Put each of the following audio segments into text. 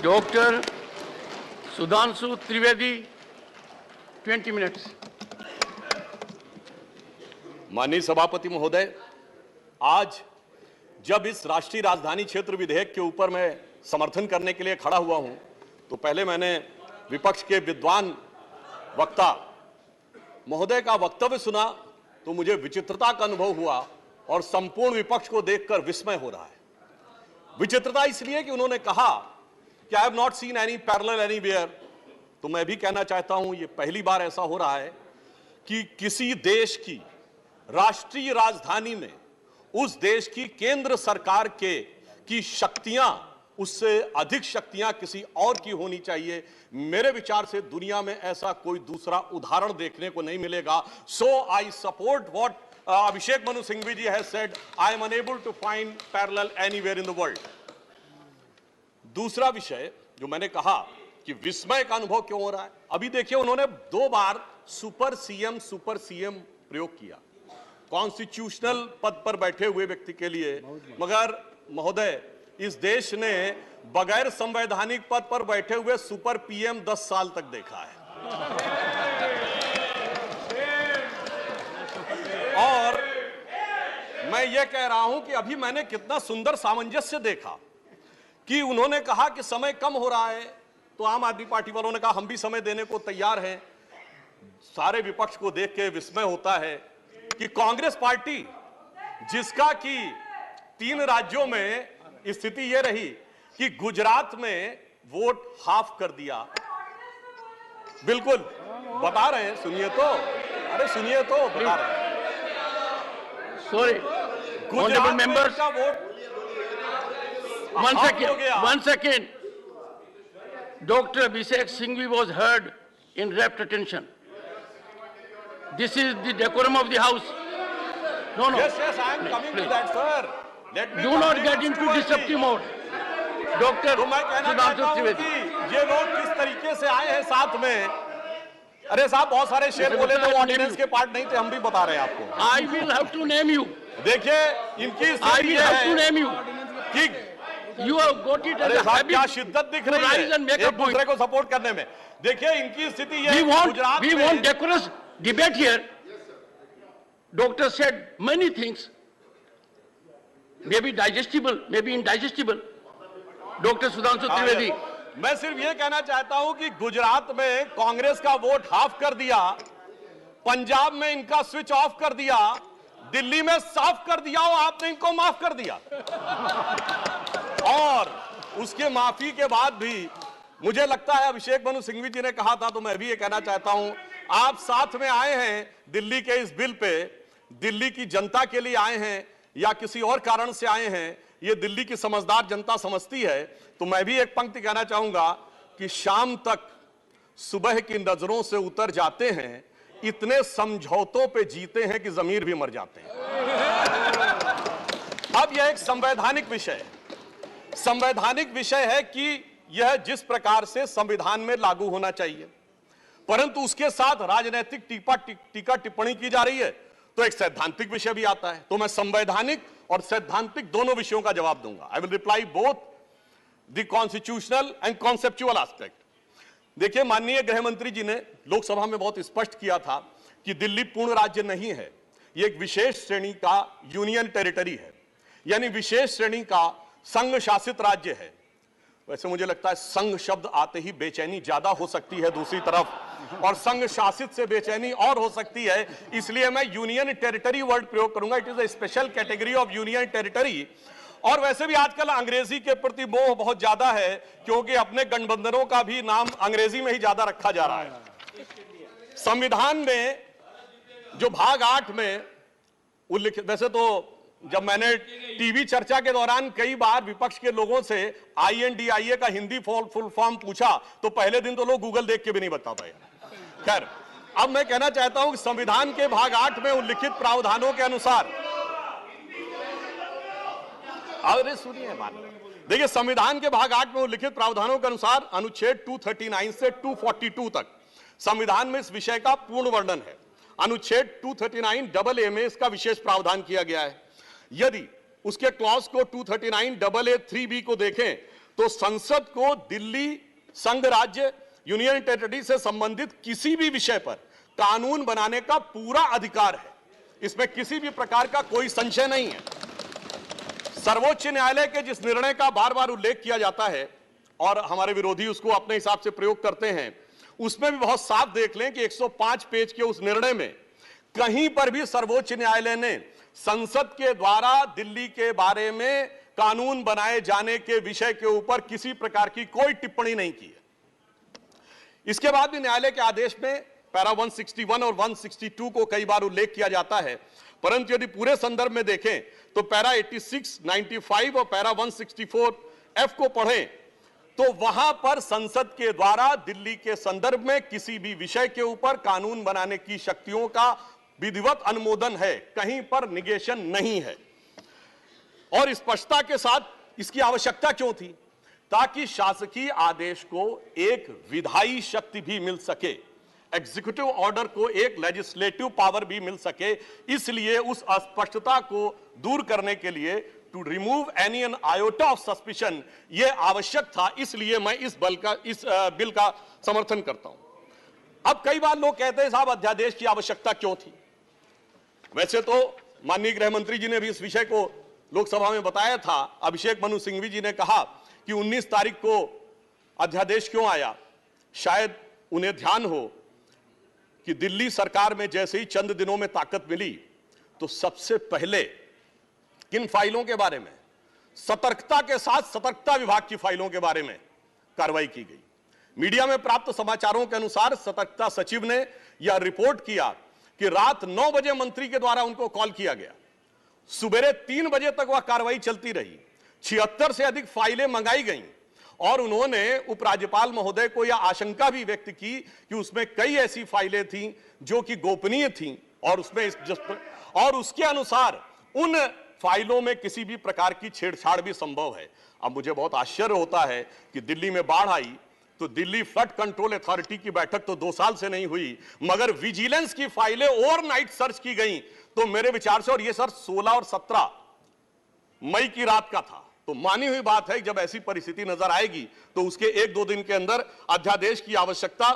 Doctor Sudhanshu Trivedi 20 minutes. माननीय सभापति महोदय, आज जब इस राष्ट्रीय राजधानी क्षेत्र विधेयक के ऊपर मैं समर्थन करने के लिए खड़ा हुआ हूं, तो पहले मैंने विपक्ष के विद्वान वक्ता महोदय का वक्तव्य सुना तो मुझे विचित्रता का अनुभव हुआ और संपूर्ण विपक्ष को देखकर विस्मय हो रहा है। विचित्रता इसलिए कि उन्होंने कहा कि I have not seen any parallel anywhere. तो मैं भी कहना चाहता हूं, ये पहली बार ऐसा हो रहा है कि किसी देश की राष्ट्रीय राजधानी में उस देश की केंद्र सरकार की शक्तियां उससे अधिक शक्तियां किसी और की होनी चाहिए। मेरे विचार से दुनिया में ऐसा कोई दूसरा उदाहरण देखने को नहीं मिलेगा। So I support what Abhishek Manu Singhvi ji has said, I am unable to find parallel anywhere in the world. दूसरा विषय जो मैंने कहा कि विस्मय का अनुभव क्यों हो रहा है, अभी देखिए उन्होंने 2 बार सुपर सीएम प्रयोग किया कॉन्स्टिट्यूशनल पद पर बैठे हुए व्यक्ति के लिए, मगर महोदय इस देश ने बगैर संवैधानिक पद पर बैठे हुए सुपर पीएम 10 साल तक देखा है। और मैं ये कह रहा हूं कि अभी मैंने कितना सुंदर सामंजस्य देखा कि उन्होंने कहा कि समय कम हो रहा है, तो आम आदमी पार्टी वालों ने कहा हम भी समय देने को तैयार हैं। सारे विपक्ष को देख के विस्मय होता है कि कांग्रेस पार्टी, जिसका कि 3 राज्यों में स्थिति यह रही कि गुजरात में वोट हाफ कर दिया। बिल्कुल बता रहे हैं, सुनिए तो, अरे सुनिए तो, बता रहे हैं। सॉरी गुजरात मेंबर्स का vote one second. Dr. Abhishek Singhvi was heard in rapt attention. This is the decorum of the house. No. Yes, I am coming to that, sir. Let me do not get into disruptive mode. Doctor तो मैं कहना चाहता हूं कि ये लोग किस तरीके से आए हैं साथ में। अरे साहब बहुत सारे शेर बोले थे, ऑर्डिनेंस के पार्ट नहीं थे, हम भी बता रहे हैं आपको। I will have to name you. देखिए इनकी I will have to name you. कि You have got it as a habit. क्या शिद्दत दिख रही है एक दूसरे को सपोर्ट करने में। देखिए इनकी स्थिति ये गुजरात में। We want decorous debate here. Doctor said many things. Maybe digestible, maybe indigestible. Doctor Sudhanshu Trivedi, मैं सिर्फ ये कहना चाहता हूं कि गुजरात में कांग्रेस का वोट हाफ कर दिया, पंजाब में इनका स्विच ऑफ कर दिया, दिल्ली में साफ कर दिया और आपने इनको माफ कर दिया। और उसके माफी के बाद भी मुझे लगता है, अभिषेक मनु सिंघवी जी ने कहा था तो मैं भी ये कहना चाहता हूं, आप साथ में आए हैं दिल्ली के इस बिल पे, दिल्ली की जनता के लिए आए हैं या किसी और कारण से आए हैं, ये दिल्ली की समझदार जनता समझती है। तो मैं भी एक पंक्ति कहना चाहूंगा कि शाम तक सुबह की नजरों से उतर जाते हैं, इतने समझौतों पे जीते हैं कि जमीर भी मर जाते हैं। अब यह एक संवैधानिक विषय है कि यह जिस प्रकार से संविधान में लागू होना चाहिए, परंतु उसके साथ राजनीतिक टीका टिप्पणी की जा रही है, तो एक सैद्धांतिक विषय भी आता है। तो मैं संवैधानिक और सैद्धांतिक दोनों विषयों का जवाब दूंगा। I will reply both the constitutional and conceptual aspect. देखिए माननीय गृह मंत्री जी ने लोकसभा में बहुत स्पष्ट किया था कि दिल्ली पूर्ण राज्य नहीं है, यह एक विशेष श्रेणी का यूनियन टेरिटरी है, यानी विशेष श्रेणी का संघ शासित राज्य है। वैसे मुझे लगता है संघ शब्द आते ही बेचैनी ज्यादा हो सकती है दूसरी तरफ, और संघ शासित से बेचैनी और हो सकती है, इसलिए मैं यूनियन टेरिटरी वर्ड प्रयोग करूंगा। It is a special category of union territory. और वैसे भी आजकल अंग्रेजी के प्रति मोह बहुत ज्यादा है, क्योंकि अपने गठबंधनों का भी नाम अंग्रेजी में ही ज्यादा रखा जा रहा है। संविधान में जो भाग 8 में उल्लिखित, वैसे तो जब मैंने टीवी चर्चा के दौरान कई बार विपक्ष के लोगों से INDIA का हिंदी फुल फॉर्म पूछा, तो पहले दिन तो लोग गूगल देख के भी नहीं बता पाए। खैर, अब मैं कहना चाहता हूं कि संविधान के भाग 8 में उल्लिखित प्रावधानों के अनुसार, अरे सुनिए देखिए, संविधान के भाग 8 में उल्लिखित प्रावधानों के अनुसार अनुच्छेद 239 से 242 तक संविधान में इस विषय का पूर्ण वर्णन है। अनुच्छेद 239 में इसका विशेष प्रावधान किया गया है। यदि उसके क्लॉज को 239 AA 3B को देखें तो संसद को दिल्ली संघ राज्य यूनियन टेरिटरी से संबंधित किसी भी विषय पर कानून बनाने का पूरा अधिकार है। इसमें किसी भी प्रकार का कोई संशय नहीं है। सर्वोच्च न्यायालय के जिस निर्णय का बार बार उल्लेख किया जाता है और हमारे विरोधी उसको अपने हिसाब से प्रयोग करते हैं, उसमें भी बहुत साफ देख लें कि 105 पेज के उस निर्णय में कहीं पर भी सर्वोच्च न्यायालय ने संसद के द्वारा दिल्ली के बारे में कानून बनाए जाने के विषय के ऊपर किसी प्रकार की कोई टिप्पणी नहीं की है। इसके बाद भी न्यायालय के आदेश में पैरा 161 और 162 को कई बार उल्लेख किया जाता है, परंतु यदि पूरे संदर्भ में देखें तो पैरा 86, 95 और पैरा 164 एफ को पढ़ें तो वहां पर संसद के द्वारा दिल्ली के संदर्भ में किसी भी विषय के ऊपर कानून बनाने की शक्तियों का विधिवत अनुमोदन है, कहीं पर निगेशन नहीं है। और स्पष्टता के साथ इसकी आवश्यकता क्यों थी? ताकि शासकीय आदेश को एक विधायी शक्ति भी मिल सके, एग्जीक्यूटिव ऑर्डर को एक लेजिस्लेटिव पावर भी मिल सके। इसलिए उस अस्पष्टता को दूर करने के लिए to remove any an iota of suspicion यह आवश्यक था। इसलिए मैं इस बिल का समर्थन करता हूं। अब कई बार लोग कहते हैं साहब अध्यादेश की आवश्यकता क्यों थी? वैसे तो माननीय गृह मंत्री जी ने भी इस विषय को लोकसभा में बताया था। अभिषेक मनु सिंघवी जी ने कहा कि 19 तारीख को अध्यादेश क्यों आया। शायद उन्हें ध्यान हो कि दिल्ली सरकार में जैसे ही चंद दिनों में ताकत मिली तो सबसे पहले किन फाइलों के बारे में, सतर्कता के साथ सतर्कता विभाग की फाइलों के बारे में कार्रवाई की गई। मीडिया में प्राप्त समाचारों के अनुसार सतर्कता सचिव ने यह रिपोर्ट किया कि रात 9 बजे मंत्री के द्वारा उनको कॉल किया गया, सुबह 3 बजे तक वह कार्रवाई चलती रही, 76 से अधिक फाइलें मंगाई गईं और उन्होंने उपराज्यपाल महोदय को यह आशंका भी व्यक्त की कि उसमें कई ऐसी फाइलें थीं जो कि गोपनीय थीं और उसके अनुसार उन फाइलों में किसी भी प्रकार की छेड़छाड़ भी संभव है। अब मुझे बहुत आश्चर्य होता है कि दिल्ली में बाढ़ आई तो दिल्ली फ्लड कंट्रोल अथॉरिटी की बैठक तो 2 साल से नहीं हुई, मगर विजिलेंस की फाइलें ओवरनाइट सर्च की गई। तो मेरे विचार से, और ये सर 16 और 17 मई की रात का था, तो मानी हुई बात है कि जब ऐसी परिस्थिति नजर आएगी तो उसके 1-2 दिन के अंदर अध्यादेश की आवश्यकता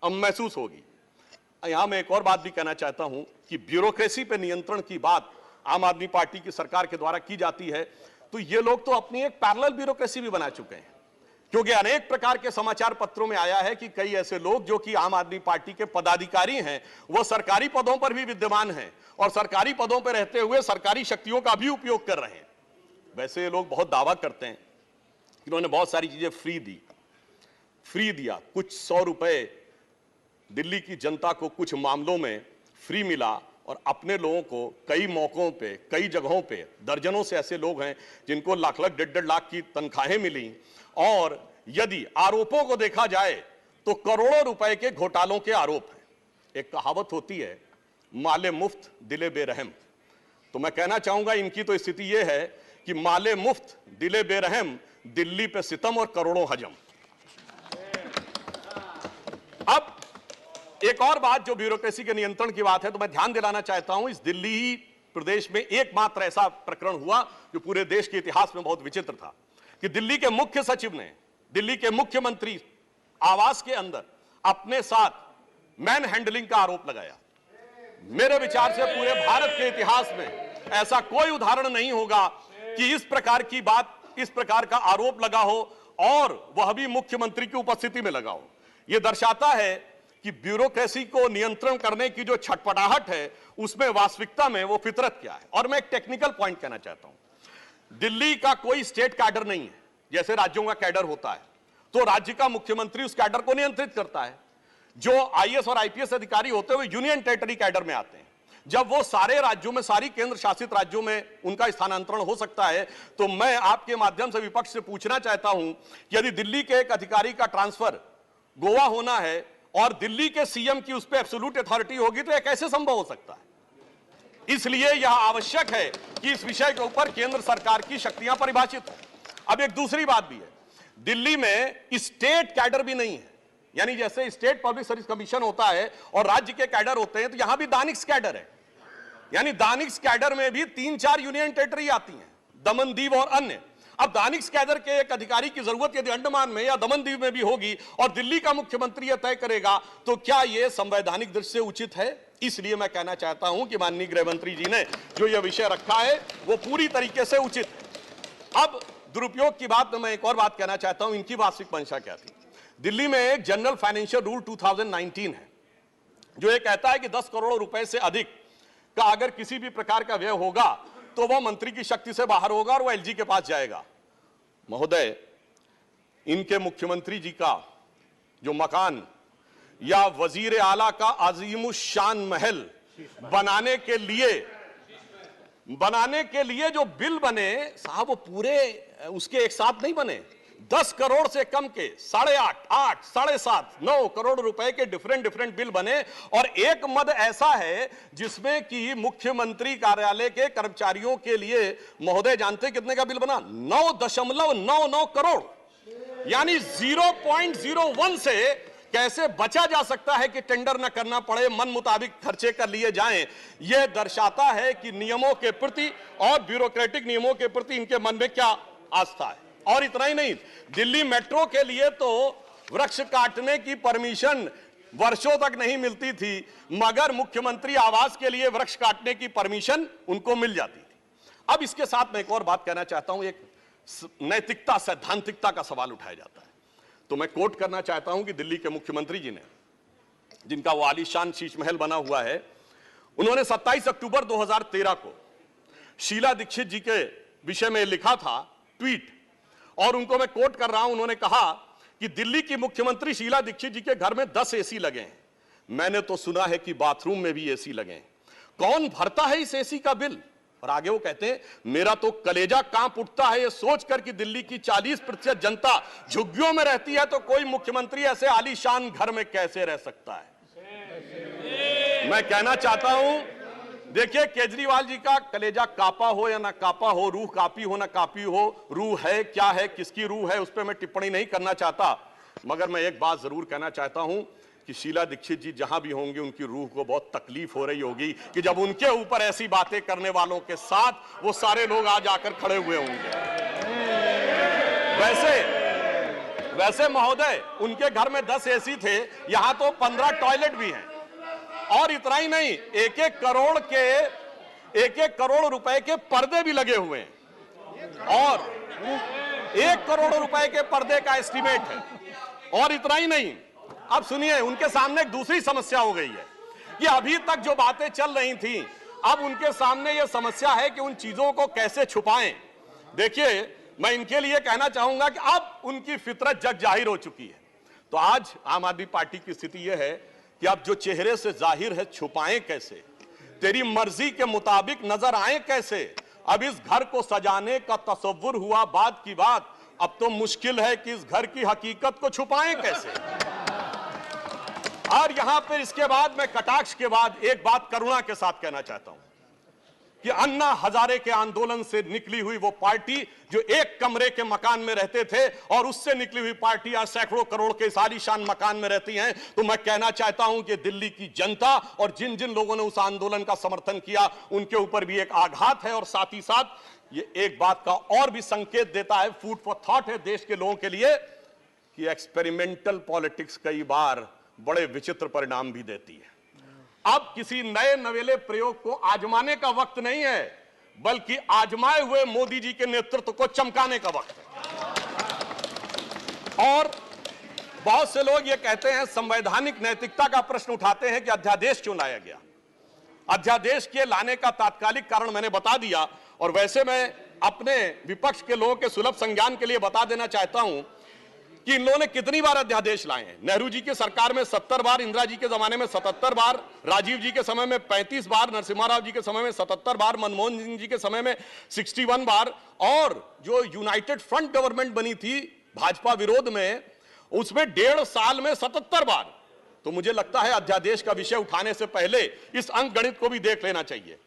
महसूस होगी। यहां मैं एक और बात भी कहना चाहता हूं कि ब्यूरोक्रेसी पर नियंत्रण की बात आम आदमी पार्टी की सरकार के द्वारा की जाती है, तो ये लोग तो अपनी एक पैरेलल ब्यूरोक्रेसी भी बना चुके हैं, क्योंकि अनेक प्रकार के समाचार पत्रों में आया है कि कई ऐसे लोग जो कि आम आदमी पार्टी के पदाधिकारी हैं, वह सरकारी पदों पर भी विद्यमान हैं और सरकारी पदों पर रहते हुए सरकारी शक्तियों का भी उपयोग कर रहे हैं। वैसे ये लोग बहुत दावा करते हैं कि उन्होंने बहुत सारी चीजें फ्री दिया, कुछ 100 रुपए दिल्ली की जनता को कुछ मामलों में फ्री मिला और अपने लोगों को कई मौकों पे, कई जगहों पे, दर्जनों से ऐसे लोग हैं जिनको लाख लाख 1.5 लाख की तनख्वाहें मिली। और यदि आरोपों को देखा जाए तो करोड़ों रुपए के घोटालों के आरोप हैं। एक कहावत होती है, माले मुफ्त दिले बेरहम। तो मैं कहना चाहूंगा इनकी तो स्थिति यह है कि माले मुफ्त दिले बेरहम, दिल्ली पे सितम और करोड़ों हजम। अब एक और बात जो ब्यूरोक्रेसी के नियंत्रण की बात है, तो मैं ध्यान दिलाना चाहता हूं, इस दिल्ली प्रदेश में एकमात्र ऐसा प्रकरण हुआ जो पूरे देश के इतिहास में बहुत विचित्र था कि दिल्ली के मुख्य सचिव ने दिल्ली के मुख्यमंत्री आवास के अंदर अपने साथ मैन हैंडलिंग का आरोप लगाया। मेरे विचार से पूरे भारत के इतिहास में ऐसा कोई उदाहरण नहीं होगा कि इस प्रकार की बात, इस प्रकार का आरोप लगा हो और वह भी मुख्यमंत्री की उपस्थिति में लगा हो। यह दर्शाता है कि ब्यूरोक्रेसी को नियंत्रण करने की जो छटपटाहट है उसमें वास्तविकता में वो फितरत क्या है। और मैं एक टेक्निकल पॉइंट कहना चाहता हूं, दिल्ली का कोई स्टेट कैडर नहीं है, जैसे राज्यों का कैडर होता है तो राज्य का मुख्यमंत्री उस कैडर को नियंत्रित करता है। जो आईएएस और आईपीएस अधिकारी होते हैं वो यूनियन टेरिटरी कैडर में आते हैं। जब वो सारे राज्यों में, सारी केंद्र शासित राज्यों में उनका स्थानांतरण हो सकता है, तो मैं आपके माध्यम से विपक्ष से पूछना चाहता हूं कि यदि दिल्ली के एक अधिकारी का ट्रांसफर गोवा होना है और दिल्ली के सीएम की उस पर एब्सोल्यूट अथॉरिटी होगी तो यह कैसे संभव हो सकता है? इसलिए यह आवश्यक है कि इस विषय के ऊपर केंद्र सरकार की शक्तियां परिभाषित हो। अब एक दूसरी बात भी है, दिल्ली में स्टेट कैडर भी नहीं है, यानी जैसे स्टेट पब्लिक सर्विस कमीशन होता है और राज्य के कैडर होते हैं, तो यहां भी दानिक्स कैडर है। यानी दानिक्स कैडर में भी 3-4 यूनियन टेरिटरी आती हैं, दमन, दीव और अन्य। अब दानिश कैडर के एक अधिकारी की जरूरत यदि अंडमान में या दमन दीव में भी होगी और दिल्ली का मुख्यमंत्री यह तय करेगा, तो क्या यह संवैधानिक दृष्टि से उचित है? इसलिए मैं कहना चाहता हूं कि माननीय गृह मंत्री जी ने जो यह विषय रखा है वो पूरी तरीके से उचित है। अब दुरुपयोग की बात में मैं एक और बात कहना चाहता हूं, इनकी वास्तविक मंशा क्या थी। दिल्ली में एक जनरल फाइनेंशियल रूल 2019 है जो ये कहता है कि 10 करोड़ रुपए से अधिक का अगर किसी भी प्रकार का व्यय होगा तो वह मंत्री की शक्ति से बाहर होगा और वह एलजी के पास जाएगा। महोदय, इनके मुख्यमंत्री जी का जो मकान या वजीर आला का अजीमुशान महल बनाने के लिए जो बिल बने साहब, वो पूरे उसके एक साथ नहीं बने। 10 करोड़ से कम के 8.5, 8, 7.5, 9 करोड़ रुपए के डिफरेंट बिल बने और एक मद ऐसा है जिसमें कि मुख्यमंत्री कार्यालय के कर्मचारियों के लिए महोदय जानते कितने का बिल बना? 9.99 करोड़, यानी 0.01 से कैसे बचा जा सकता है कि टेंडर न करना पड़े, मन मुताबिक खर्चे कर लिए जाएं। यह दर्शाता है कि नियमों के प्रति और ब्यूरोक्रेटिक नियमों के प्रति इनके मन में क्या आस्था है। और इतना ही नहीं, दिल्ली मेट्रो के लिए तो वृक्ष काटने की परमिशन वर्षों तक नहीं मिलती थी, मगर मुख्यमंत्री आवास के लिए वृक्ष काटने की परमिशन उनको मिल जाती थी। अब इसके साथ मैं एक और बात कहना चाहता हूं, एक नैतिकता, सैद्धांतिकता का सवाल उठाया जाता है। तो मैं कोट करना चाहता हूं कि दिल्ली के मुख्यमंत्री जी ने, जिनका वो आलीशान शीश महल बना हुआ है, उन्होंने 27 अक्टूबर 2013 को शीला दीक्षित जी के विषय में लिखा था ट्वीट, और उनको मैं कोट कर रहा हूं। उन्होंने कहा कि दिल्ली की मुख्यमंत्री शीला दीक्षित जी के घर में 10 एसी लगे हैं। मैंने तो सुना है कि बाथरूम में भी एसी लगे हैं। कौन भरता है इस एसी का बिल? और आगे वो कहते हैं, मेरा तो कलेजा कांप उठता है ये सोचकर कि दिल्ली की 40% जनता झुग्गियों में रहती है, तो कोई मुख्यमंत्री ऐसे आलीशान घर में कैसे रह सकता है। मैं कहना चाहता हूं, देखिए, केजरीवाल जी का कलेजा कापा हो या ना कापा हो, रूह कापी हो ना कापी हो, रूह है क्या है, किसकी रूह है, उस पर मैं टिप्पणी नहीं करना चाहता, मगर मैं एक बात जरूर कहना चाहता हूं कि शीला दीक्षित जी जहां भी होंगे उनकी रूह को बहुत तकलीफ हो रही होगी कि जब उनके ऊपर ऐसी बातें करने वालों के साथ वो सारे लोग आज आकर खड़े हुए होंगे। वैसे महोदय, उनके घर में 10 एसी थे, यहां तो 15 टॉयलेट भी हैं। और इतना ही नहीं, 1-1 करोड़ रुपए के पर्दे भी लगे हुए हैं, और 1 करोड़ रुपए के पर्दे का एस्टीमेट है। और इतना ही नहीं, अब सुनिए, उनके सामने एक दूसरी समस्या हो गई है कि अभी तक जो बातें चल रही थी, अब उनके सामने यह समस्या है कि उन चीजों को कैसे छुपाएं। देखिए, मैं इनके लिए कहना चाहूंगा कि अब उनकी फितरत जग जाहिर हो चुकी है। तो आज आम आदमी पार्टी की स्थिति यह है कि अब जो चेहरे से जाहिर है छुपाएं कैसे, तेरी मर्जी के मुताबिक नजर आए कैसे। अब इस घर को सजाने का तसव्वुर हुआ बात की बात, अब तो मुश्किल है कि इस घर की हकीकत को छुपाएं कैसे। और यहां पर इसके बाद मैं कटाक्ष के बाद एक बात करुणा के साथ कहना चाहता हूं कि अन्ना हजारे के आंदोलन से निकली हुई वो पार्टी जो एक कमरे के मकान में रहते थे, और उससे निकली हुई पार्टी आज सैकड़ों करोड़ के इस आलीशान मकान में रहती हैं, तो मैं कहना चाहता हूं कि दिल्ली की जनता और जिन जिन लोगों ने उस आंदोलन का समर्थन किया उनके ऊपर भी एक आघात है। और साथ ही साथ ये एक बात का और भी संकेत देता है, फूड फॉर थॉट है देश के लोगों के लिए, कि एक्सपेरिमेंटल पॉलिटिक्स कई बार बड़े विचित्र परिणाम भी देती है। अब किसी नए नवेले प्रयोग को आजमाने का वक्त नहीं है, बल्कि आजमाए हुए मोदी जी के नेतृत्व को चमकाने का वक्त है। और बहुत से लोग ये कहते हैं, संवैधानिक नैतिकता का प्रश्न उठाते हैं कि अध्यादेश क्यों लाया गया। अध्यादेश के लाने का तात्कालिक कारण मैंने बता दिया, और वैसे मैं अपने विपक्ष के लोगों के सुलभ संज्ञान के लिए बता देना चाहता हूं कि इन लोगों ने कितनी बार अध्यादेश लाए हैं। नेहरू जी की सरकार में 70 बार, इंदिरा जी के जमाने में 77 बार, राजीव जी के समय में 35 बार, नरसिम्हा राव जी के समय में 77 बार, मनमोहन सिंह जी के समय में 61 बार, और जो यूनाइटेड फ्रंट गवर्नमेंट बनी थी भाजपा विरोध में, उसमें 1.5 साल में 77 बार। तो मुझे लगता है अध्यादेश का विषय उठाने से पहले इस अंक गणित को भी देख लेना चाहिए।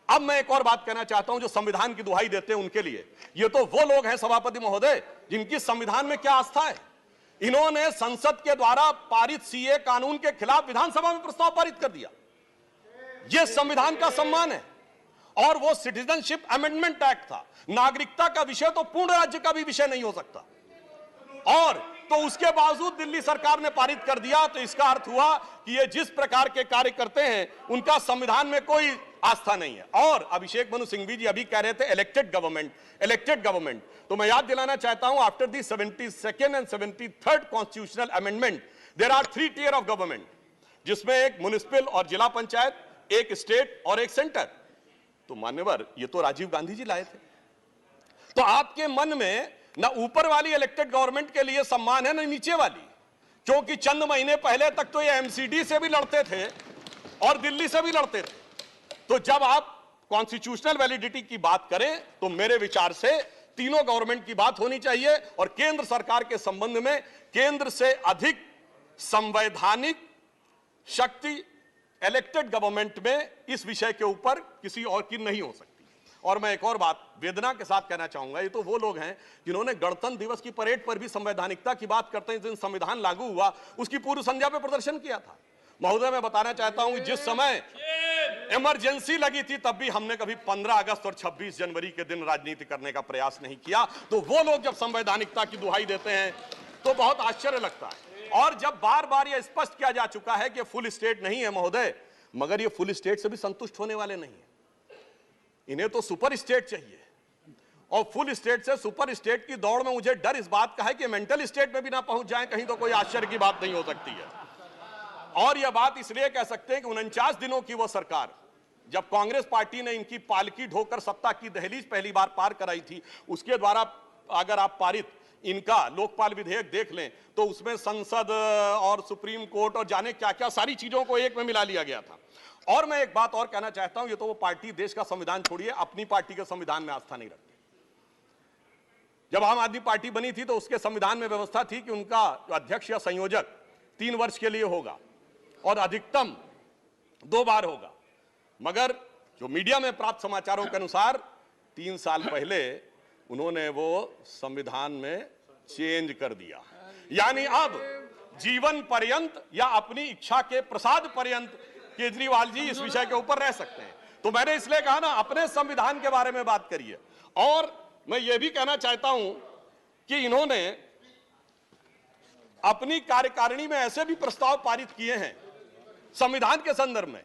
अब मैं एक और बात कहना चाहता हूं, जो संविधान की दुहाई देते हैं उनके लिए, ये तो वो लोग हैं सभापति महोदय जिनकी संविधान में क्या आस्था है। इन्होंने संसद के द्वारा पारित सीए कानून के खिलाफ विधानसभा में प्रस्ताव पारित कर दिया। यह संविधान का सम्मान है। और वो सिटीजनशिप अमेंडमेंट एक्ट था। नागरिकता का विषय तो पूर्ण राज्य का भी विषय नहीं हो सकता, और तो उसके बावजूद दिल्ली सरकार ने पारित कर दिया। तो इसका अर्थ हुआ कि ये जिस प्रकार के कार्य करते हैं उनका संविधान में कोई आस्था नहीं है। और अभिषेक मनु सिंघवी जी अभी कह रहे थे इलेक्टेड गवर्नमेंट, तो मैं याद दिलाना चाहता हूं, after the 72nd and 73rd constitutional amendment there are 3 tier of government, जिसमें एक म्युनिसिपल और जिला पंचायत, एक स्टेट और एक सेंटर। तो मान्यवर, ये तो राजीव गांधी जी लाए थे। तो आपके मन में ना ऊपर वाली इलेक्टेड गवर्नमेंट के लिए सम्मान है ना नीचे वाली, क्योंकि चंद महीने पहले तक तो ये एमसीडी से भी लड़ते थे और दिल्ली से भी लड़ते थे। तो जब आप कॉन्स्टिट्यूशनल वैलिडिटी की बात करें तो मेरे विचार से तीनों गवर्नमेंट की बात होनी चाहिए, और केंद्र सरकार के संबंध में केंद्र से अधिक संवैधानिक शक्ति इलेक्टेड गवर्नमेंट में इस विषय के ऊपर किसी और की नहीं हो सकती। और मैं एक और बात वेदना के साथ कहना चाहूंगा, ये तो वो लोग हैं जिन्होंने गणतंत्र दिवस की परेड पर भी संवैधानिकता की बात करते हैं, जिस दिन संविधान लागू हुआ उसकी पूर्व संध्या पर प्रदर्शन किया था। महोदय, मैं बताना चाहता हूं कि जिस समय इमरजेंसी लगी थी तब भी हमने कभी 15 अगस्त और 26 जनवरी के दिन राजनीति करने का प्रयास नहीं किया। तो वो लोग जब संवैधानिकता की दुहाई देते हैं तो बहुत आश्चर्य लगता है। और जब बार बार यह स्पष्ट किया जा चुका है कि फुल स्टेट नहीं है महोदय, मगर ये फुल स्टेट से भी संतुष्ट होने वाले नहीं है, इन्हें तो सुपर स्टेट चाहिए। और फुल स्टेट से सुपर स्टेट की दौड़ में मुझे डर इस बात का है कि मेंटल स्टेट में भी ना पहुंच जाए कहीं, तो कोई आश्चर्य की बात नहीं हो सकती है। और यह बात इसलिए कह सकते हैं कि 49 दिनों की वो सरकार, जब कांग्रेस पार्टी ने इनकी पालकी ढोकर सत्ता की दहलीज पहली बार पार कराई थी, उसके द्वारा अगर आप पारित इनका लोकपाल विधेयक देख लें तो उसमें संसद और सुप्रीम कोर्ट और जाने क्या क्या सारी चीजों को एक में मिला लिया गया था। और मैं एक बात और कहना चाहता हूं, ये तो वो पार्टी देश का संविधान छोड़िए, अपनी पार्टी के संविधान में आस्था नहीं रखती। जब आम आदमी पार्टी बनी थी तो उसके संविधान में व्यवस्था थी कि उनका अध्यक्ष या संयोजक 3 वर्ष के लिए होगा और अधिकतम 2 बार होगा। मगर जो मीडिया में प्राप्त समाचारों के अनुसार 3 साल पहले उन्होंने वो संविधान में चेंज कर दिया, यानी अब जीवन पर्यंत या अपनी इच्छा के प्रसाद पर्यंत केजरीवाल जी इस विषय के ऊपर रह सकते हैं। तो मैंने इसलिए कहा ना, अपने संविधान के बारे में बात करिए। और मैं ये भी कहना चाहता हूं कि इन्होंने अपनी कार्यकारिणी में ऐसे भी प्रस्ताव पारित किए हैं संविधान के संदर्भ में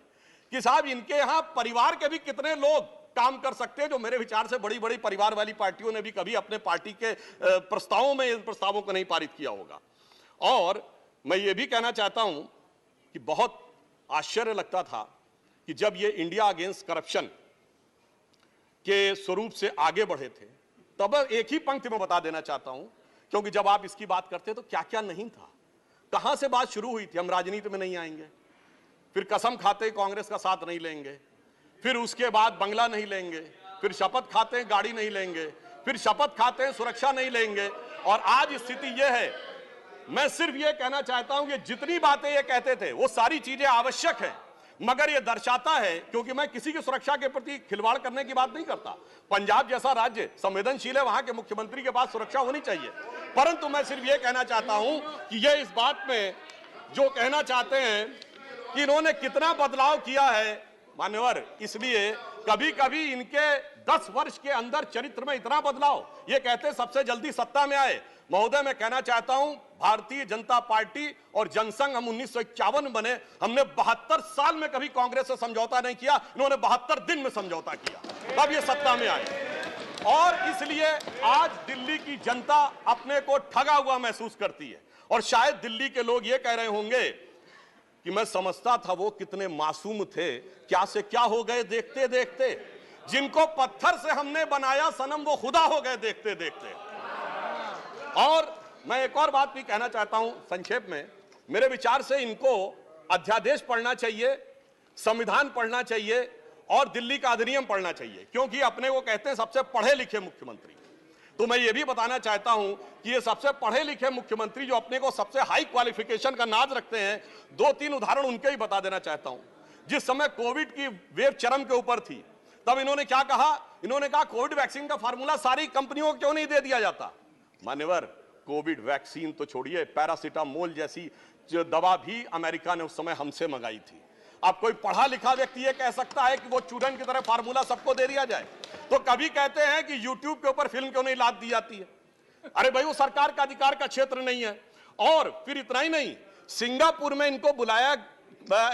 कि साहब इनके यहां परिवार के भी कितने लोग काम कर सकते हैं, जो मेरे विचार से बड़ी बड़ी परिवार वाली पार्टियों ने भी कभी अपने पार्टी के प्रस्तावों में इन प्रस्तावों को नहीं पारित किया होगा। और मैं ये भी कहना चाहता हूं कि बहुत आश्चर्य लगता था कि जब ये इंडिया अगेंस्ट करप्शन के स्वरूप से आगे बढ़े थे, तब एक ही पंक्ति में बता देना चाहता हूं, क्योंकि जब आप इसकी बात करते तो क्या क्या नहीं था, कहां से बात शुरू हुई थी, हम राजनीति में नहीं आएंगे, फिर कसम खाते कांग्रेस का साथ नहीं लेंगे, फिर उसके बाद बंगला नहीं लेंगे, फिर शपथ खाते हैं गाड़ी नहीं लेंगे, फिर शपथ खाते हैं सुरक्षा नहीं लेंगे, और आज स्थिति यह है। मैं सिर्फ यह कहना चाहता हूं कि जितनी बातें ये कहते थे वो सारी चीजें आवश्यक है, मगर यह दर्शाता है, क्योंकि मैं किसी की सुरक्षा के प्रति खिलवाड़ करने की बात नहीं करता, पंजाब जैसा राज्य संवेदनशील है, वहां के मुख्यमंत्री के पास सुरक्षा होनी चाहिए, परंतु मैं सिर्फ यह कहना चाहता हूं कि यह इस बात में जो कहना चाहते हैं कि इन्होंने कितना बदलाव किया है मान्यवर, इसलिए कभी कभी इनके 10 वर्ष के अंदर चरित्र में इतना बदलाव, ये कहते सबसे जल्दी सत्ता में आए। महोदय, मैं कहना चाहता हूं भारतीय जनता पार्टी और जनसंघ, हम 1951 बने, हमने 72 साल में कभी कांग्रेस से समझौता नहीं किया, इन्होंने 72 दिन में समझौता किया, तब ये सत्ता में आए। और इसलिए आज दिल्ली की जनता अपने को ठगा हुआ महसूस करती है, और शायद दिल्ली के लोग ये कह रहे होंगे कि मैं समझता था वो कितने मासूम थे, क्या से क्या हो गए देखते देखते, जिनको पत्थर से हमने बनाया सनम वो खुदा हो गए देखते देखते। और मैं एक और बात भी कहना चाहता हूं संक्षेप में, मेरे विचार से इनको अध्यादेश पढ़ना चाहिए, संविधान पढ़ना चाहिए और दिल्ली का अधिनियम पढ़ना चाहिए, क्योंकि अपने को कहते हैं सबसे पढ़े लिखे मुख्यमंत्री। तो मैं ये भी बताना चाहता हूं कि ये सबसे पढ़े लिखे मुख्यमंत्री जो अपने को सबसे हाई क्वालिफिकेशन का नाज रखते हैं, 2-3 उदाहरण उनके ही बता देना चाहता हूं। जिस समय कोविड की वेव चरम के ऊपर थी, तब इन्होंने क्या कहा, इन्होंने कहा कोविड वैक्सीन का फार्मूला सारी कंपनियों को क्यों नहीं दे दिया जाता। मान्यवर, कोविड वैक्सीन तो छोड़िए, पैरासिटामोल जैसी जो दवा भी अमेरिका ने उस समय हमसे मंगाई थी। अब कोई पढ़ा लिखा व्यक्ति ये कह सकता है कि वो चूरन की तरह फार्मूला सबको दे दिया जाए? तो कभी कहते हैं कि यूट्यूब के ऊपर फिल्म क्यों नहीं लाद दी जाती है? अरे भाई वो सरकार का अधिकार का क्षेत्र नहीं है। और फिर इतना ही नहीं, सिंगापुर में इनको बुलाया,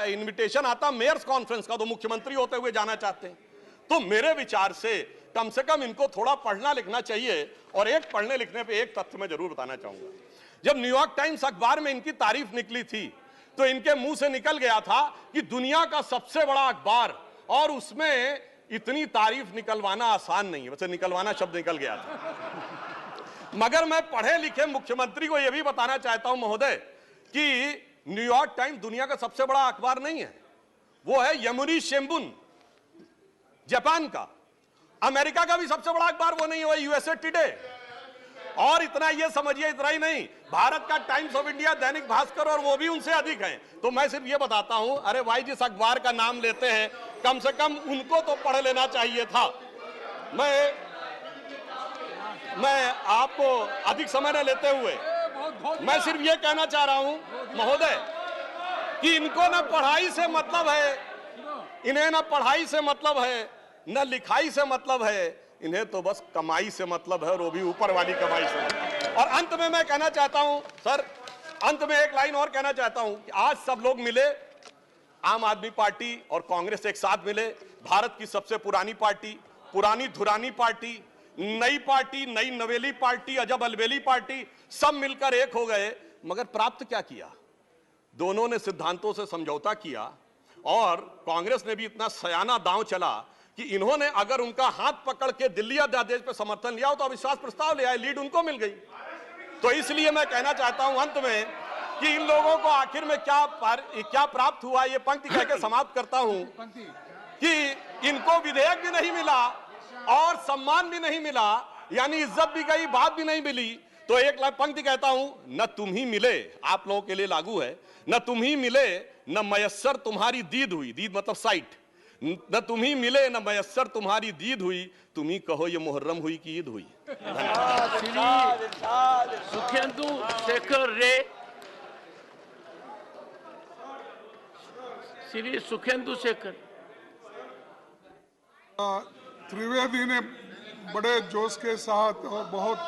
इनविटेशन आता मेयर्स कॉन्फ्रेंस का, तो मुख्यमंत्री होते हुए जाना चाहते हैं। तो मेरे विचार से कम इनको थोड़ा पढ़ना लिखना चाहिए। और एक पढ़ने लिखने पे एक तथ्य मैं जरूर बताना चाहूंगा। जब न्यूयॉर्क टाइम्स अखबार में इनकी तारीफ निकली थी तो इनके मुंह से निकल गया था कि दुनिया का सबसे बड़ा अखबार, और उसमें इतनी तारीफ निकलवाना आसान नहीं है। वैसे निकलवाना शब्द निकल गया था, मगर मैं पढ़े लिखे मुख्यमंत्री को यह भी बताना चाहता हूं महोदय कि न्यूयॉर्क टाइम्स दुनिया का सबसे बड़ा अखबार नहीं है, वो है यमुनी शिंबुन जापान का। अमेरिका का भी सबसे बड़ा अखबार वो नहीं है, यूएसए टुडे। और इतना ये समझिए, इतना ही नहीं, भारत का times of India, Dainik Bhaskar, और वो भी उनसे अधिक हैं। तो मैं सिर्फ ये बताता हूं, अरे भाई जिस अखबार का नाम लेते हैं कम से कम उनको तो पढ़ लेना चाहिए था। मैं आपको अधिक समय न लेते हुए मैं सिर्फ ये कहना चाह रहा हूं महोदय कि इनको ना पढ़ाई से मतलब है, इन्हें ना पढ़ाई से मतलब है, न लिखाई से मतलब है, इन्हें तो बस कमाई से मतलब है, और वो भी ऊपर वाली कमाई से मतलब है। और अंत में मैं कहना चाहता हूं सर, अंत में एक लाइन और कहना चाहता हूं कि आज सब लोग मिले, आम आदमी पार्टी और कांग्रेस एक साथ मिले, भारत की सबसे पुरानी पार्टी, पुरानी धुरानी पार्टी, नई पार्टी, नई नवेली पार्टी, अजब अलबेली पार्टी, सब मिलकर एक हो गए। मगर प्राप्त क्या किया? दोनों ने सिद्धांतों से समझौता किया, और कांग्रेस ने भी इतना सयाना दांव चला कि इन्होंने अगर उनका हाथ पकड़ के दिल्ली अध्यादेश पर समर्थन लिया हो तो अविश्वास प्रस्ताव ले आए, लीड उनको मिल गई। तो इसलिए मैं कहना चाहता हूं अंत में कि इन लोगों को आखिर में क्या प्राप्त हुआ, ये पंक्ति कह के समाप्त करता हूं कि इनको विधेयक भी नहीं मिला और सम्मान भी नहीं मिला, यानी इज्जत भी गई, बात भी नहीं मिली। तो एक पंक्ति कहता हूं, न तुम ही मिले, आप लोगों के लिए लागू है, न तुम ही मिले न मयस्सर तुम्हारी दीद हुई, दीद मतलब साइट, न तुम ही मिले न मयस्सर तुम्हारी दीद हुई, तुम ही कहो ये मुहर्रम हुई कि ईद हुई। सुखेंदु शेखर रे, श्री सुखेंदु शेखर। त्रिवेदी ने बड़े जोश के साथ और बहुत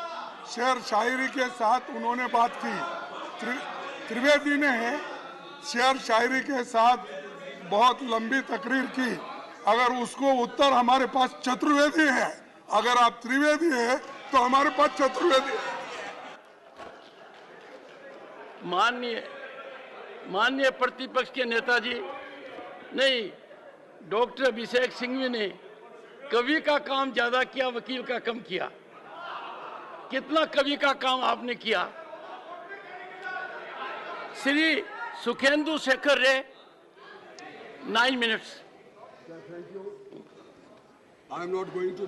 शेर शायरी के साथ उन्होंने बात की। त्रिवेदी ने शेर शायरी के साथ बहुत लंबी तकरीर की। अगर उसको उत्तर हमारे पास चतुर्वेदी है, अगर आप त्रिवेदी है तो हमारे पास चतुर्वेदी है। माननीय प्रतिपक्ष के नेताजी, नहीं, डॉक्टर अभिषेक सिंघवी ने कवि का काम ज्यादा किया, वकील का कम किया। कितना कवि का काम आपने किया। श्री सुखेंदु शेखर रे, 9 minutes. I am not going to